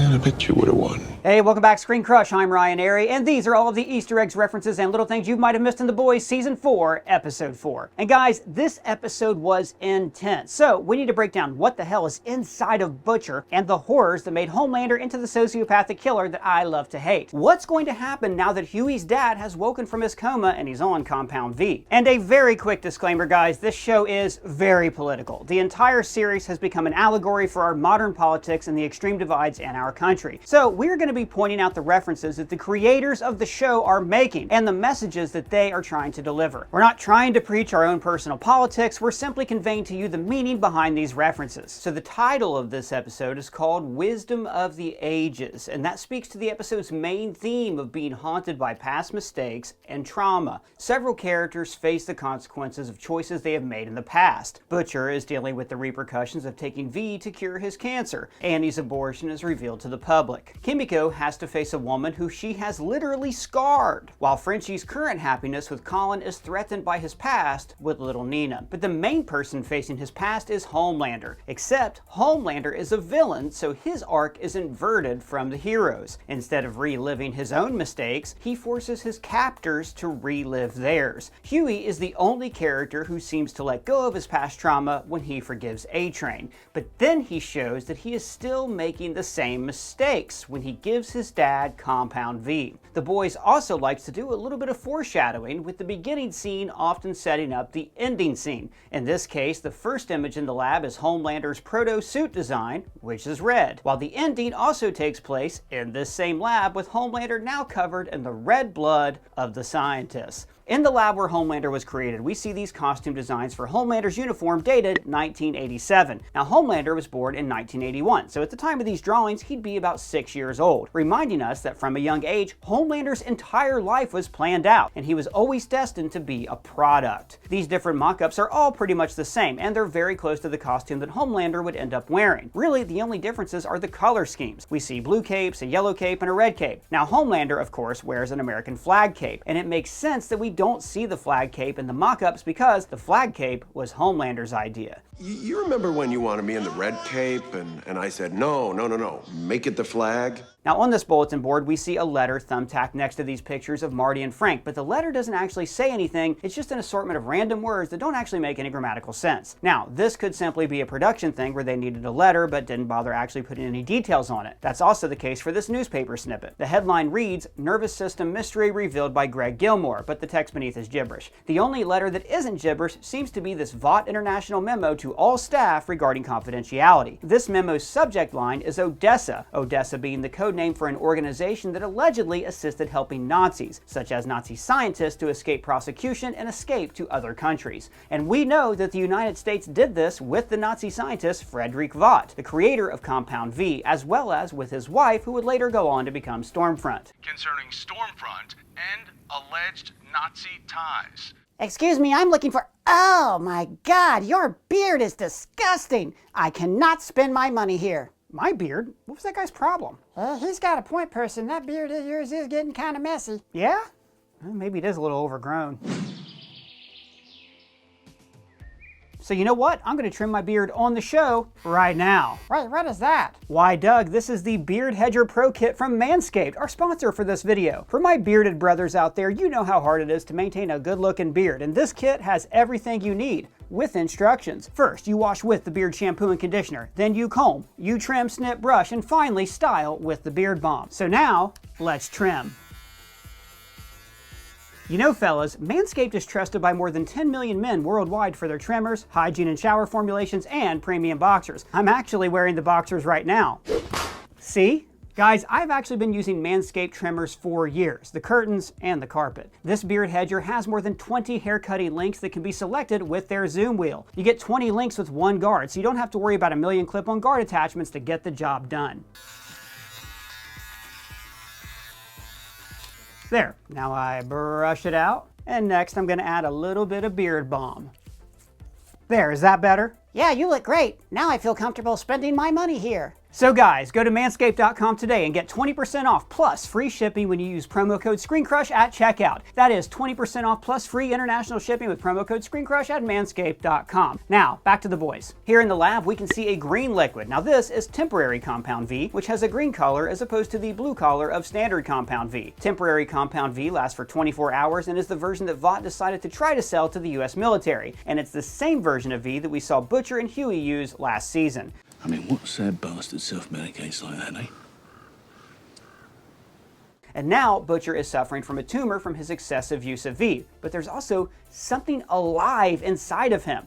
I bet you would have won. Hey, welcome back, ScreenCrush. I'm Ryan Airy, and these are all of the Easter eggs, references, and little things you might have missed in The Boys Season 4, Episode 4. And guys, this episode was intense. So we need to break down what the hell is inside of Butcher and the horrors that made Homelander into the sociopathic killer that I love to hate. What's going to happen now that Hughie's dad has woken from his coma and he's on Compound V? And a very quick disclaimer, guys, this show is very political. The entire series has become an allegory for our modern politics and the extreme divides in our country. So we're going to be pointing out the references that the creators of the show are making and the messages that they are trying to deliver. We're not trying to preach our own personal politics, we're simply conveying to you the meaning behind these references. So the title of this episode is called Wisdom of the Ages, and that speaks to the episode's main theme of being haunted by past mistakes and trauma. Several characters face the consequences of choices they have made in the past. Butcher is dealing with the repercussions of taking V to cure his cancer. Annie's abortion is revealed to the public. Kimiko has to face a woman who she has literally scarred, while Frenchie's current happiness with Colin is threatened by his past with little Nina. But the main person facing his past is Homelander, except Homelander is a villain, so his arc is inverted from the heroes. Instead of reliving his own mistakes, he forces his captors to relive theirs. Hughie is the only character who seems to let go of his past trauma when he forgives A-Train, but then he shows that he is still making the same mistakes when he gives his dad Compound V. The Boys also likes to do a little bit of foreshadowing, with the beginning scene often setting up the ending scene. In this case, the first image in the lab is Homelander's proto-suit design, which is red, while the ending also takes place in this same lab, with Homelander now covered in the red blood of the scientists. In the lab where Homelander was created, we see these costume designs for Homelander's uniform dated 1987. Now, Homelander was born in 1981, so at the time of these drawings, he'd be about 6 years old, reminding us that from a young age, Homelander's entire life was planned out, and he was always destined to be a product. These different mock-ups are all pretty much the same, and they're very close to the costume that Homelander would end up wearing. Really, the only differences are the color schemes. We see blue capes, a yellow cape, and a red cape. Now, Homelander, of course, wears an American flag cape, and it makes sense that we don't see the flag cape in the mock-ups because the flag cape was Homelander's idea. You remember when you wanted me in the red cape and I said, no, make it the flag? Now, on this bulletin board, we see a letter thumbtacked next to these pictures of Marty and Frank, but the letter doesn't actually say anything. It's just an assortment of random words that don't actually make any grammatical sense. Now, this could simply be a production thing where they needed a letter but didn't bother actually putting any details on it. That's also the case for this newspaper snippet. The headline reads, "Nervous System Mystery Revealed by Greg Gilmore," but the text beneath is gibberish. The only letter that isn't gibberish seems to be this Vought International memo to all staff regarding confidentiality. This memo's subject line is Odessa, Odessa being the code name for an organization that allegedly assisted helping Nazis, such as Nazi scientists, to escape prosecution and escape to other countries. And we know that the United States did this with the Nazi scientist Friedrich Vought, the creator of Compound V, as well as with his wife, who would later go on to become Stormfront. Concerning Stormfront and alleged Nazi ties. Excuse me, I'm looking for... Oh my God, your beard is disgusting. I cannot spend my money here. My beard? What was that guy's problem? He's got a point, person. That beard of yours is getting kind of messy. Yeah? Well, maybe it is a little overgrown. So you know what? I'm going to trim my beard on the show right now. Wait, what is that? Why, Doug, this is the Beard Hedger Pro Kit from Manscaped, our sponsor for this video. For my bearded brothers out there, you know how hard it is to maintain a good-looking beard, and this kit has everything you need, with instructions. First, you wash with the beard shampoo and conditioner, then you comb, you trim, snip, brush, and finally style with the beard balm. So now, let's trim. You know, fellas, Manscaped is trusted by more than 10 million men worldwide for their trimmers, hygiene and shower formulations, and premium boxers. I'm actually wearing the boxers right now. See? Guys, I've actually been using Manscaped trimmers for years, the curtains and the carpet. This beard hedger has more than 20 hair cutting links that can be selected with their zoom wheel. You get 20 links with one guard, so you don't have to worry about a million clip-on guard attachments to get the job done. There, now I brush it out, and next I'm going to add a little bit of beard balm. There, is that better? Yeah, you look great. Now I feel comfortable spending my money here. So guys, go to manscaped.com today and get 20% off plus free shipping when you use promo code ScreenCrush at checkout. That is 20% off plus free international shipping with promo code ScreenCrush at manscaped.com. Now, back to the boys. Here in the lab, we can see a green liquid. Now this is temporary compound V, which has a green color as opposed to the blue color of standard compound V. Temporary compound V lasts for 24 hours and is the version that Vought decided to try to sell to the US military. And it's the same version of V that we saw Butcher and Hughie use last season. I mean, what sad bastard self-medicates like that, eh? And now Butcher is suffering from a tumor from his excessive use of V, but there's also something alive inside of him.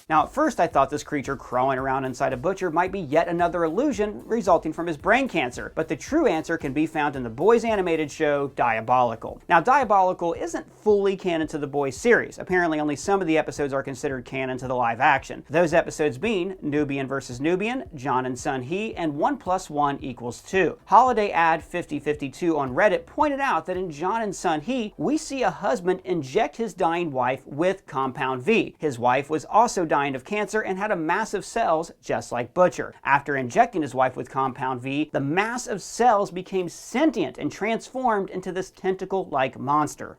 Now at first I thought this creature crawling around inside a Butcher might be yet another illusion resulting from his brain cancer, but the true answer can be found in the Boys animated show Diabolical. Now Diabolical isn't fully canon to the Boys series. Apparently only some of the episodes are considered canon to the live action. Those episodes being Nubian vs. Nubian, John and Son He, and 1 + 1 = 2. Holiday ad 5052 on Reddit pointed out that in John and Son He, we see a husband inject his dying wife with compound V. His wife was also dying of cancer and had a mass of cells just like Butcher. After injecting his wife with compound V, the mass of cells became sentient and transformed into this tentacle-like monster.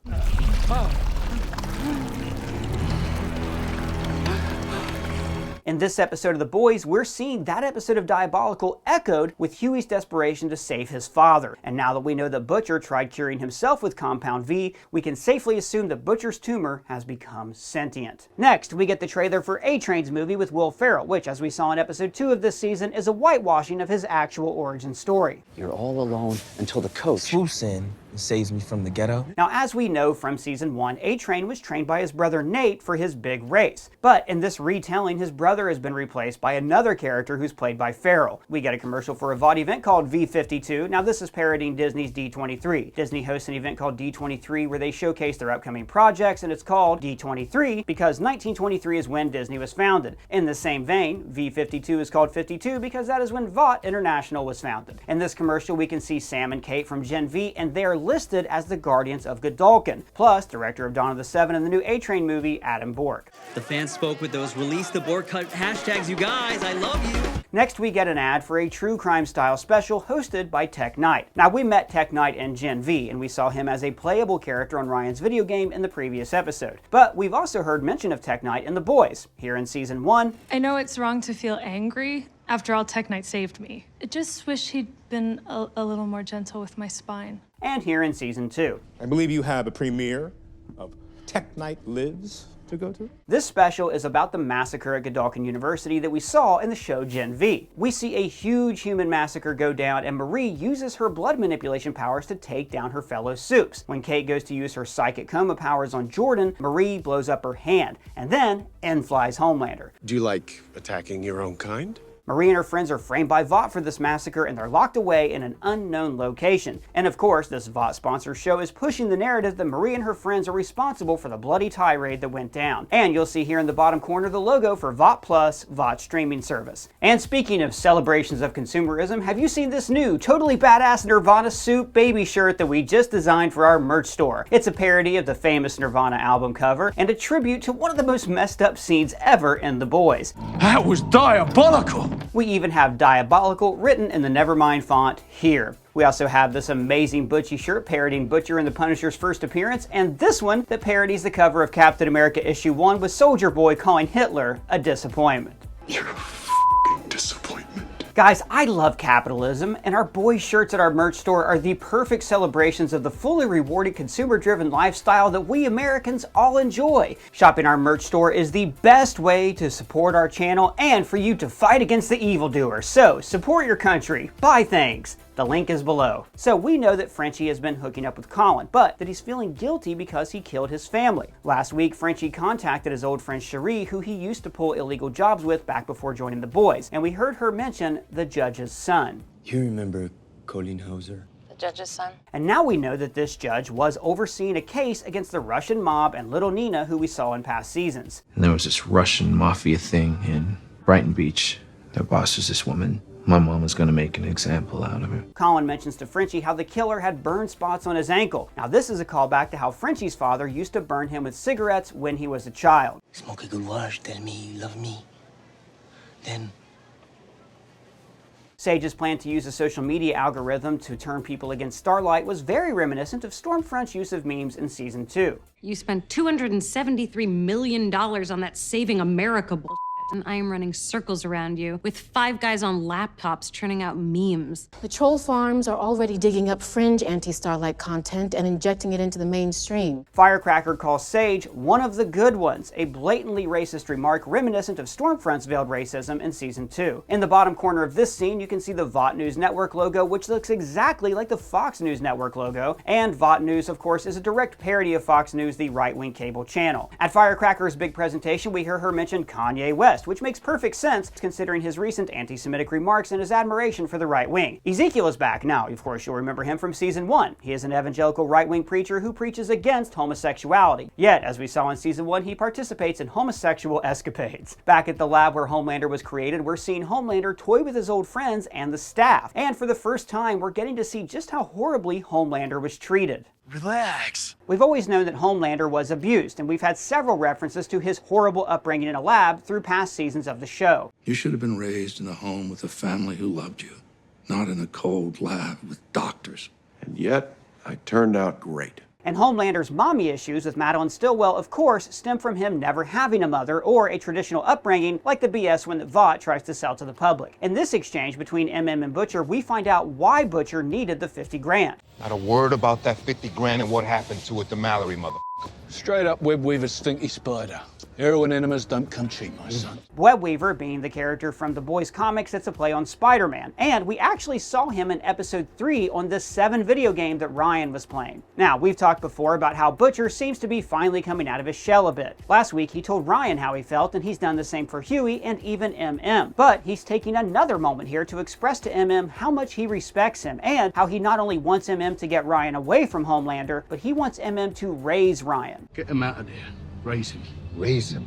In this episode of The Boys, we're seeing that episode of Diabolical echoed with Hughie's desperation to save his father. And now that we know that Butcher tried curing himself with compound V, we can safely assume that Butcher's tumor has become sentient. Next, we get the trailer for A-Train's movie with Will Ferrell, which, as we saw in episode 2 of this season, is a whitewashing of his actual origin story. You're all alone until the coach swoops in and saves me from the ghetto. Now, as we know from season 1, A-Train was trained by his brother Nate for his big race. But in this retelling, his brother has been replaced by another character who's played by Ferrell. We get a commercial for a Vought event called V52. Now, this is parodying Disney's D23. Disney hosts an event called D23 where they showcase their upcoming projects, and it's called D23 because 1923 is when Disney was founded. In the same vein, V52 is called 52 because that is when Vought International was founded. In this commercial, we can see Sam and Kate from Gen V, and they are listed as the Guardians of Godolphin, plus director of Dawn of the Seven and the new A-Train movie, Adam Bork. The fans spoke with those release the board cut hashtags, you guys, I love you. Next, we get an ad for a true crime style special hosted by Tech Knight. Now, we met Tech Knight in Gen V, and we saw him as a playable character on Ryan's video game in the previous episode. But we've also heard mention of Tech Knight in The Boys. Here in season 1, I know it's wrong to feel angry. After all, Tech Knight saved me. I just wish he'd been a little more gentle with my spine. and here in season 2. I believe you have a premiere of Tech Knight Lives to go to? This special is about the massacre at Godolphin University that we saw in the show Gen V. We see a huge human massacre go down, and Marie uses her blood manipulation powers to take down her fellow Supes. When Kate goes to use her psychic coma powers on Jordan, Marie blows up her hand, and then in flies Homelander. Do you like attacking your own kind? Marie and her friends are framed by Vought for this massacre, and they're locked away in an unknown location. And of course, this Vought sponsored show is pushing the narrative that Marie and her friends are responsible for the bloody tirade that went down. And you'll see here in the bottom corner the logo for Vought Plus, Vought streaming service. And speaking of celebrations of consumerism, have you seen this new, totally badass Nirvana Soup baby shirt that we just designed for our merch store? It's a parody of the famous Nirvana album cover, and a tribute to one of the most messed up scenes ever in The Boys. That was diabolical! We even have Diabolical written in the Nevermind font here. We also have this amazing Butchie shirt parodying Butcher in the Punisher's first appearance, and this one that parodies the cover of Captain America issue 1 with Soldier Boy calling Hitler a disappointment. You're a f***ing disappointment. Guys, I love capitalism, and our boys shirts at our merch store are the perfect celebrations of the fully rewarded consumer-driven lifestyle that we Americans all enjoy. Shopping our merch store is the best way to support our channel and for you to fight against the evildoer. So, support your country. Buy things. The link is below. So we know that Frenchie has been hooking up with Colin, but that he's feeling guilty because he killed his family. Last week, Frenchie contacted his old friend Cherie, who he used to pull illegal jobs with back before joining the boys, and we heard her mention the judge's son. You remember Colin Hauser? The judge's son? And now we know that this judge was overseeing a case against the Russian mob and Little Nina, who we saw in past seasons. And there was this Russian mafia thing in Brighton Beach. Their boss was this woman. My mom was going to make an example out of her. Colin mentions to Frenchie how the killer had burn spots on his ankle. Now this is a callback to how Frenchie's father used to burn him with cigarettes when he was a child. Smoke a good wash, tell me you love me. Then Sage's plan to use a social media algorithm to turn people against Starlight was very reminiscent of Stormfront's use of memes in Season 2. You spent $273 million on that Saving America bullshit, and I am running circles around you with 5 guys on laptops churning out memes. The troll farms are already digging up fringe anti-Starlight content and injecting it into the mainstream. Firecracker calls Sage one of the good ones, a blatantly racist remark reminiscent of Stormfront's veiled racism in Season 2. In the bottom corner of this scene, you can see the Vought News Network logo, which looks exactly like the Fox News Network logo, and Vought News, of course, is a direct parody of Fox News, the right-wing cable channel. At Firecracker's big presentation, we hear her mention Kanye West, which makes perfect sense considering his recent anti-Semitic remarks and his admiration for the right wing. Ezekiel is back. Now, of course, you'll remember him from Season 1. He is an evangelical right-wing preacher who preaches against homosexuality. Yet, as we saw in Season 1, he participates in homosexual escapades. Back at the lab where Homelander was created, we're seeing Homelander toy with his old friends and the staff. And for the first time, we're getting to see just how horribly Homelander was treated. Relax. We've always known that Homelander was abused, and we've had several references to his horrible upbringing in a lab through past seasons of the show. You should have been raised in a home with a family who loved you, not in a cold lab with doctors. And yet, I turned out great. And Homelander's mommy issues with Madeline Stillwell, of course, stem from him never having a mother or a traditional upbringing like the BS one that Vought tries to sell to the public. In this exchange between MM and Butcher, we find out why Butcher needed the 50 grand. Not a word about that 50 grand and what happened to it to Mallory, mother. Straight up web weaver stinky spider. Heroin enemas don't come cheap, my son. Webweaver being the character from the Boys comics that's a play on Spider-Man, and we actually saw him in episode 3 on this 7 video game that Ryan was playing. Now, we've talked before about how Butcher seems to be finally coming out of his shell a bit. Last week he told Ryan how he felt, and he's done the same for Hughie and even MM. But he's taking another moment here to express to MM how much he respects him, and how he not only wants MM to get Ryan away from Homelander, but he wants MM to raise Ryan. Get him out of there. Raise him. Raise him.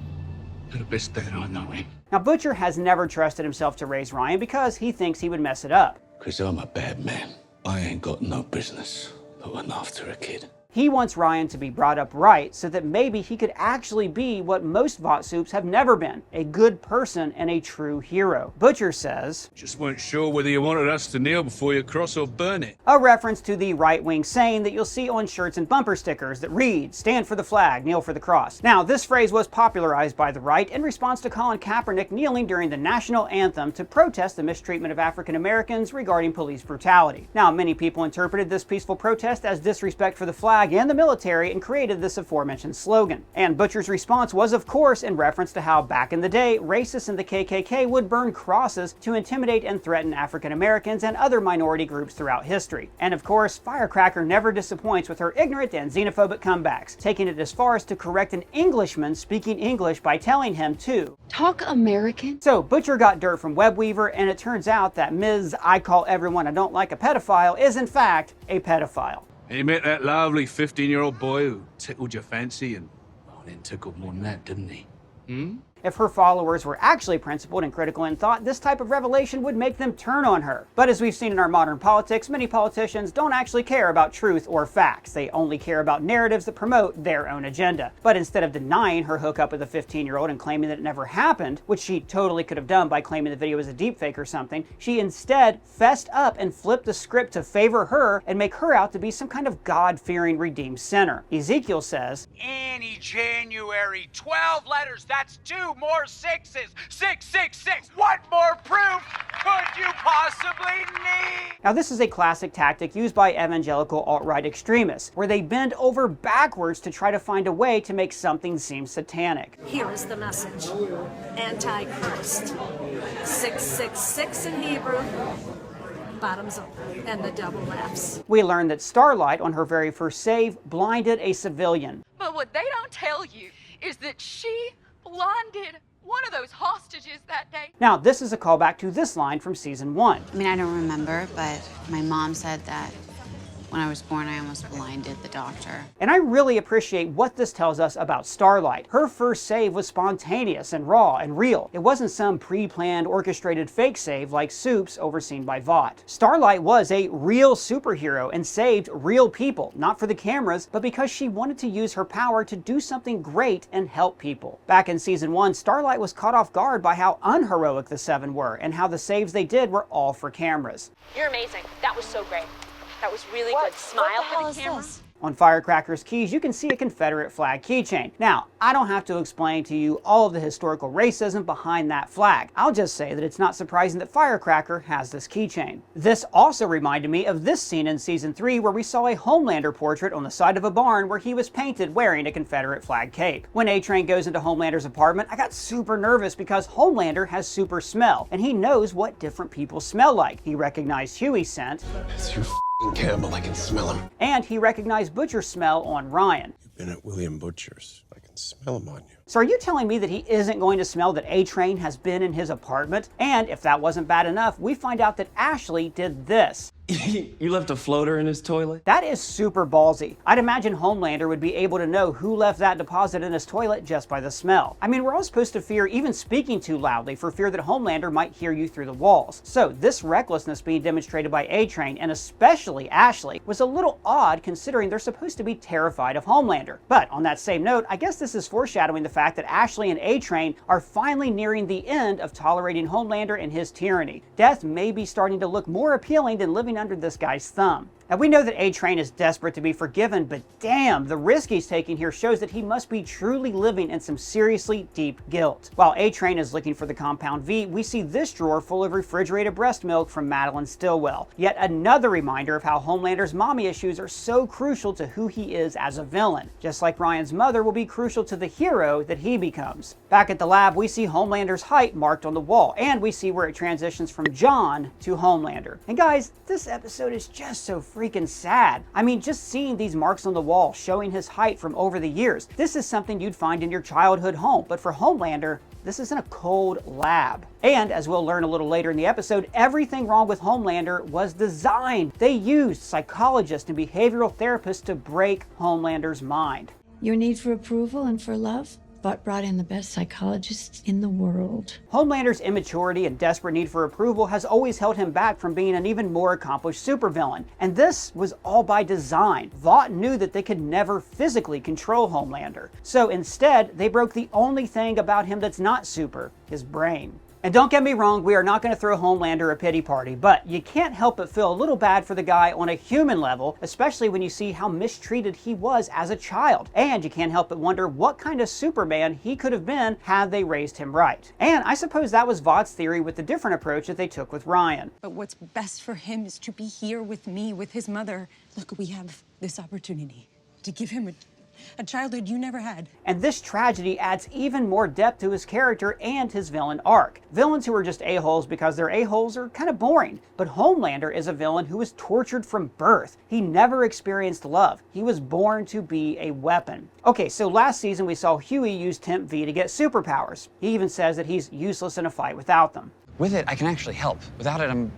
You're the best dad I know him. Now, Butcher has never trusted himself to raise Ryan because he thinks he would mess it up. 'Cause I'm a bad man. I ain't got no business looking after a kid. He wants Ryan to be brought up right so that maybe he could actually be what most Vought soups have never been, a good person and a true hero. Butcher says, Just weren't sure whether you wanted us to kneel before you cross or burn it. a reference to the right-wing saying that you'll see on shirts and bumper stickers that read, "Stand for the flag, kneel for the cross." Now, this phrase was popularized by the right in response to Colin Kaepernick kneeling during the national anthem to protest the mistreatment of African Americans regarding police brutality. Now, many people interpreted this peaceful protest as disrespect for the flag and the military and created this aforementioned slogan. And Butcher's response was, of course, in reference to how back in the day, racists in the KKK would burn crosses to intimidate and threaten African Americans and other minority groups throughout history. And of course, Firecracker never disappoints with her ignorant and xenophobic comebacks, taking it as far as to correct an Englishman speaking English by telling him to Talk American? So Butcher got dirt from Webweaver, and it turns out that Ms. I call everyone I don't like a pedophile is in fact a pedophile. And you met that lovely 15-year-old boy who tickled your fancy and, well, then tickled more than that, didn't he? If her followers were actually principled and critical in thought, this type of revelation would make them turn on her. But as we've seen in our modern politics, many politicians don't actually care about truth or facts. They only care about narratives that promote their own agenda. But instead of denying her hookup with a 15-year-old and claiming that it never happened, which she totally could have done by claiming the video was a deepfake or something, she instead fessed up and flipped the script to favor her and make her out to be some kind of God-fearing redeemed sinner. Ezekiel says, Any January, 12 letters, that's 2 more 6s. 666. What more proof could you possibly need? Now, this is a classic tactic used by evangelical alt-right extremists, where they bend over backwards to try to find a way to make something seem satanic. Here is the message. Antichrist. 666 in Hebrew. Bottoms up and the double F's. We learned that Starlight, on her very first save, blinded a civilian. But what they don't tell you is that she blinded one of those hostages that day. Now, this is a callback to this line from season 1. I mean, I don't remember, but my mom said that When I was born, I almost blinded the doctor. And I really appreciate what this tells us about Starlight. Her first save was spontaneous and raw and real. It wasn't some pre-planned, orchestrated fake save like Soup's overseen by Vought. Starlight was a real superhero and saved real people, not for the cameras, but because she wanted to use her power to do something great and help people. Back in season 1, Starlight was caught off guard by how unheroic the Seven were and how the saves they did were all for cameras. You're amazing. That was so great. That was really good. Smile for the camera. On Firecracker's keys, you can see a Confederate flag keychain. Now, I don't have to explain to you all of the historical racism behind that flag. I'll just say that it's not surprising that Firecracker has this keychain. This also reminded me of this scene in season 3 where we saw a Homelander portrait on the side of a barn where he was painted wearing a Confederate flag cape. When A-Train goes into Homelander's apartment, I got super nervous because Homelander has super smell, and he knows what different people smell like. He recognized Hughie's scent. It's you Campbell, I can smell him. And he recognized Butcher's smell on Ryan. You've been at William Butcher's. I can smell him on you. So are you telling me that he isn't going to smell that A-Train has been in his apartment? And if that wasn't bad enough, we find out that Ashley did this. You left a floater in his toilet? That is super ballsy. I'd imagine Homelander would be able to know who left that deposit in his toilet just by the smell. I mean, we're all supposed to fear even speaking too loudly for fear that Homelander might hear you through the walls. So this recklessness being demonstrated by A-Train, and especially Ashley, was a little odd considering they're supposed to be terrified of Homelander. But on that same note, I guess this is foreshadowing the fact that Ashley and A-Train are finally nearing the end of tolerating Homelander and his tyranny. Death may be starting to look more appealing than living under this guy's thumb. Now we know that A-Train is desperate to be forgiven, but damn, the risk he's taking here shows that he must be truly living in some seriously deep guilt. While A-Train is looking for the Compound V, we see this drawer full of refrigerated breast milk from Madeline Stillwell. Yet another reminder of how Homelander's mommy issues are so crucial to who he is as a villain, just like Ryan's mother will be crucial to the hero that he becomes. Back at the lab, we see Homelander's height marked on the wall, and we see where it transitions from John to Homelander. And guys, this episode is just so freaking sad. I mean, just seeing these marks on the wall showing his height from over the years, this is something you'd find in your childhood home, but for Homelander, this is in a cold lab. And as we'll learn a little later in the episode, everything wrong with Homelander was designed. They used psychologists and behavioral therapists to break Homelander's mind. Your need for approval and for love? Vought brought in the best psychologists in the world. Homelander's immaturity and desperate need for approval has always held him back from being an even more accomplished supervillain. And this was all by design. Vought knew that they could never physically control Homelander. So instead, they broke the only thing about him that's not super, his brain. And don't get me wrong, we are not going to throw Homelander a pity party, but you can't help but feel a little bad for the guy on a human level, especially when you see how mistreated he was as a child. And you can't help but wonder what kind of Superman he could have been had they raised him right. And I suppose that was Vought's theory with the different approach that they took with Ryan. But what's best for him is to be here with me, with his mother. Look, we have this opportunity to give him a childhood you never had. And this tragedy adds even more depth to his character and his villain arc. Villains who are just a-holes because they're a-holes are kind of boring, but Homelander is a villain who was tortured from birth. He never experienced love. He was born to be a weapon. Okay, so last season we saw Hughie use Temp V to get superpowers. He even says that he's useless in a fight without them. With it, I can actually help. Without it, I'm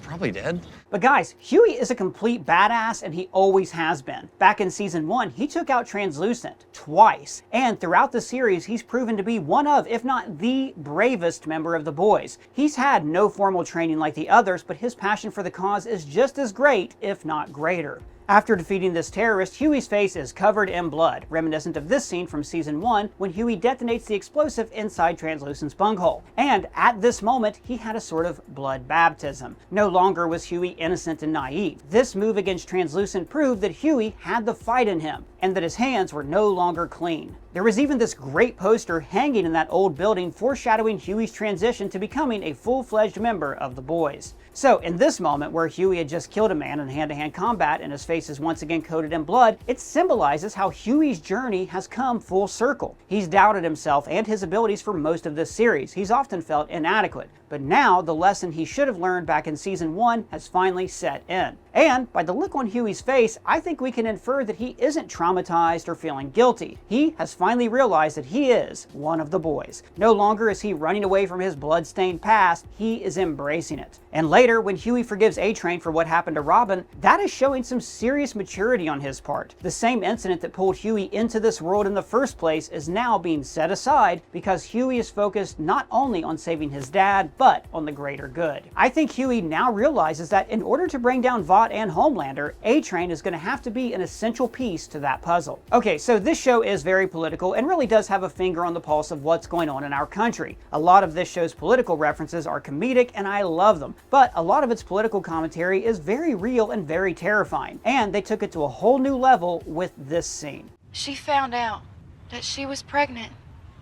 probably dead. But guys, Hughie is a complete badass and he always has been. Back in season 1, he took out Translucent twice. And throughout the series, he's proven to be one of, if not the bravest member of the boys. He's had no formal training like the others, but his passion for the cause is just as great, if not greater. After defeating this terrorist, Hughie's face is covered in blood, reminiscent of this scene from season 1 when Hughie detonates the explosive inside Translucent's bunghole. And at this moment, he had a sort of blood baptism. No longer was Hughie innocent and naive. This move against Translucent proved that Hughie had the fight in him, and that his hands were no longer clean. There was even this great poster hanging in that old building foreshadowing Hughie's transition to becoming a full-fledged member of the boys. So in this moment where Hughie had just killed a man in hand-to-hand combat and his face is once again coated in blood, it symbolizes how Hughie's journey has come full circle. He's doubted himself and his abilities for most of this series. He's often felt inadequate. But now the lesson he should have learned back in season 1 has finally set in. And by the look on Hughie's face, I think we can infer that he isn't traumatized or feeling guilty. He has finally realized that he is one of the boys. No longer is he running away from his blood-stained past, he is embracing it. And later, when Hughie forgives A-Train for what happened to Robin, that is showing some serious maturity on his part. The same incident that pulled Hughie into this world in the first place is now being set aside because Hughie is focused not only on saving his dad, but on the greater good. I think Hughie now realizes that in order to bring down Vought and Homelander, A-Train is going to have to be an essential piece to that puzzle. Okay, so this show is very political and really does have a finger on the pulse of what's going on in our country. A lot of this show's political references are comedic and I love them, but a lot of its political commentary is very real and very terrifying, and they took it to a whole new level with this scene. She found out that she was pregnant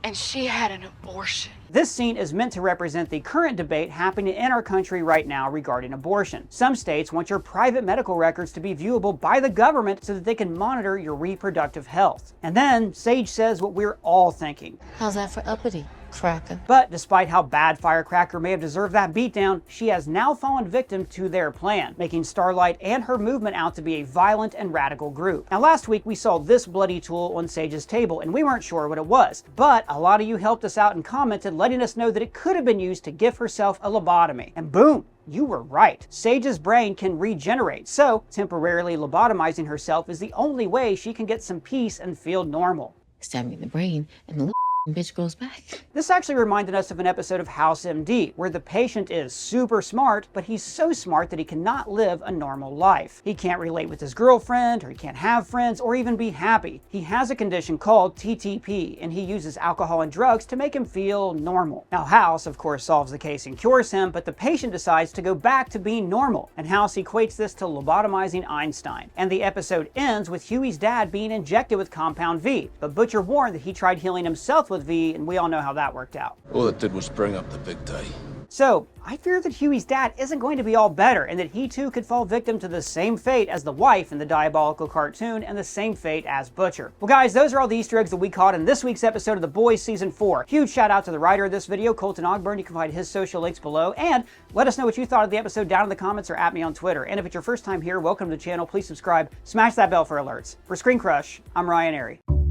and she had an abortion. This scene is meant to represent the current debate happening in our country right now regarding abortion. Some states want your private medical records to be viewable by the government so that they can monitor your reproductive health. And then Sage says what we're all thinking. How's that for uppity, Cracker? But despite how bad Firecracker may have deserved that beatdown, she has now fallen victim to their plan, making Starlight and her movement out to be a violent and radical group. Now last week we saw this bloody tool on Sage's table and we weren't sure what it was, but a lot of you helped us out and commented letting us know that it could have been used to give herself a lobotomy. And boom! You were right. Sage's brain can regenerate, so temporarily lobotomizing herself is the only way she can get some peace and feel normal. Stab me in the brain and the little bitch goes back. This actually reminded us of an episode of House MD, where the patient is super smart, but he's so smart that he cannot live a normal life. He can't relate with his girlfriend, or he can't have friends, or even be happy. He has a condition called TTP, and he uses alcohol and drugs to make him feel normal. Now House, of course, solves the case and cures him, but the patient decides to go back to being normal, and House equates this to lobotomizing Einstein. And the episode ends with Hughie's dad being injected with Compound V, but Butcher warned that he tried healing himself with V, and we all know how that worked out. All it did was bring up the big day. So, I fear that Hughie's dad isn't going to be all better, and that he too could fall victim to the same fate as the wife in the diabolical cartoon, and the same fate as Butcher. Well guys, those are all the Easter eggs that we caught in this week's episode of The Boys Season 4. Huge shout out to the writer of this video, Colton Ogburn. You can find his social links below, and let us know what you thought of the episode down in the comments or at me on Twitter. And if it's your first time here, welcome to the channel. Please subscribe, smash that bell for alerts. For ScreenCrush, I'm Ryan Airy.